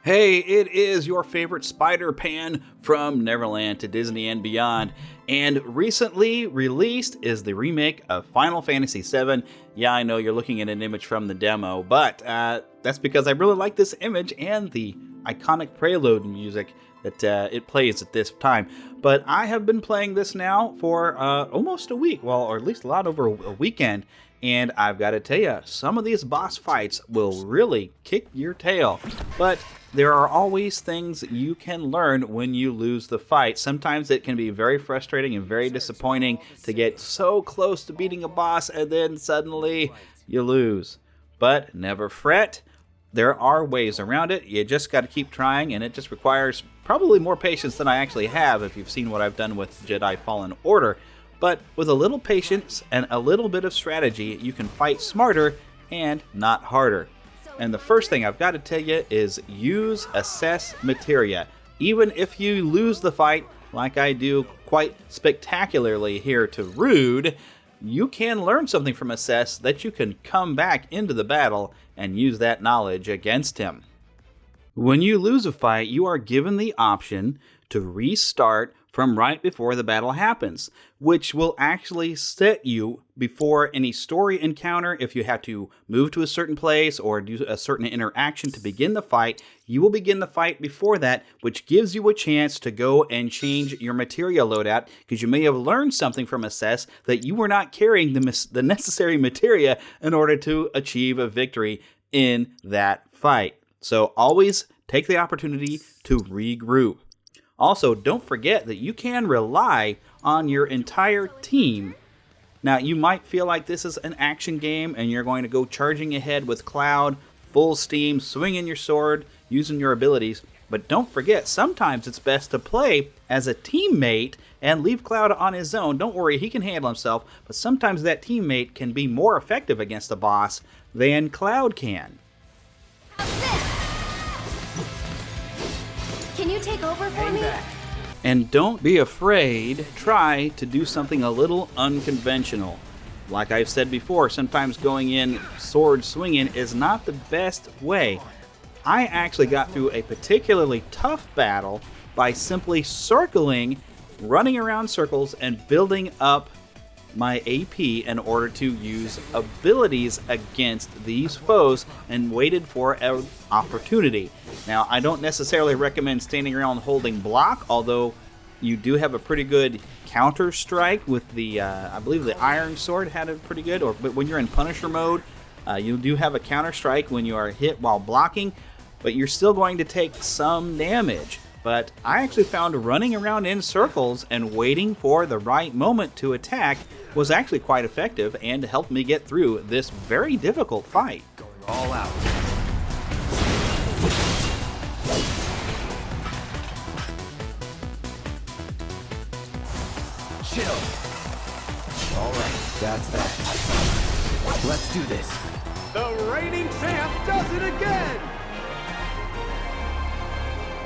Hey, it is your favorite Spider-Pan from Neverland to Disney and beyond, and recently released is the remake of Final Fantasy VII. Yeah, I know you're looking at an image from the demo, but that's because I really like this image and the iconic prelude music that it plays at this time. But I have been playing this now for almost a week, well, or at least a lot over a weekend, and I've got to tell you, some of these boss fights will really kick your tail. But there are always things you can learn when you lose the fight. Sometimes it can be very frustrating and very disappointing to get so close to beating a boss and then suddenly you lose. But never fret. There are ways around it. You just got to keep trying, and it just requires probably more patience than I actually have if you've seen what I've done with Jedi Fallen Order. But with a little patience and a little bit of strategy, you can fight smarter and not harder. And the first thing I've got to tell you is use Assess Materia. Even if you lose the fight, like I do quite spectacularly here to Rude, you can learn something from Assess that you can come back into the battle and use that knowledge against him. When you lose a fight, you are given the option to restart from right before the battle happens, which will actually set you before any story encounter. If you have to move to a certain place or do a certain interaction to begin the fight, you will begin the fight before that, which gives you a chance to go and change your materia loadout, because you may have learned something from Assess that you were not carrying the necessary materia in order to achieve a victory in that fight. So always take the opportunity to regroup. Also, don't forget that you can rely on your entire team. Now, you might feel like this is an action game and you're going to go charging ahead with Cloud, full steam, swinging your sword, using your abilities. But don't forget, sometimes it's best to play as a teammate and leave Cloud on his own. Don't worry, he can handle himself, but sometimes that teammate can be more effective against the boss than Cloud can. Can you take over for me? And don't be afraid. Try to do something a little unconventional. Like I've said before, sometimes going in sword swinging is not the best way. I actually got through a particularly tough battle by simply circling, running around circles, and building up my AP in order to use abilities against these foes and waited for an opportunity. Now, I don't necessarily recommend standing around holding block, although you do have a pretty good counter strike with the, I believe the Iron Sword had it pretty good, but when you're in Punisher mode, you do have a counter strike when you are hit while blocking, but you're still going to take some damage. But I actually found running around in circles and waiting for the right moment to attack was actually quite effective and helped me get through this very difficult fight. Going all out. Chill. All right, that's that. Let's do this. The reigning champ does it again!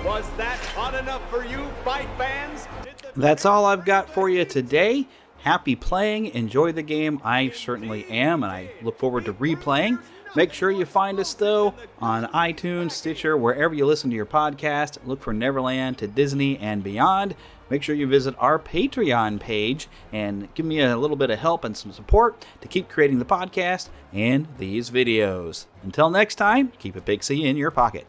Was that hot enough for you, fight fans? That's all I've got for you today. Happy playing, enjoy the game. I certainly am, and I look forward to replaying. Make sure you find us, though, on iTunes, Stitcher, wherever you listen to your podcast. Look for Neverland to Disney and beyond. Make sure you visit our Patreon page and give me a little bit of help and some support to keep creating the podcast and these videos. Until next time, keep a pixie in your pocket.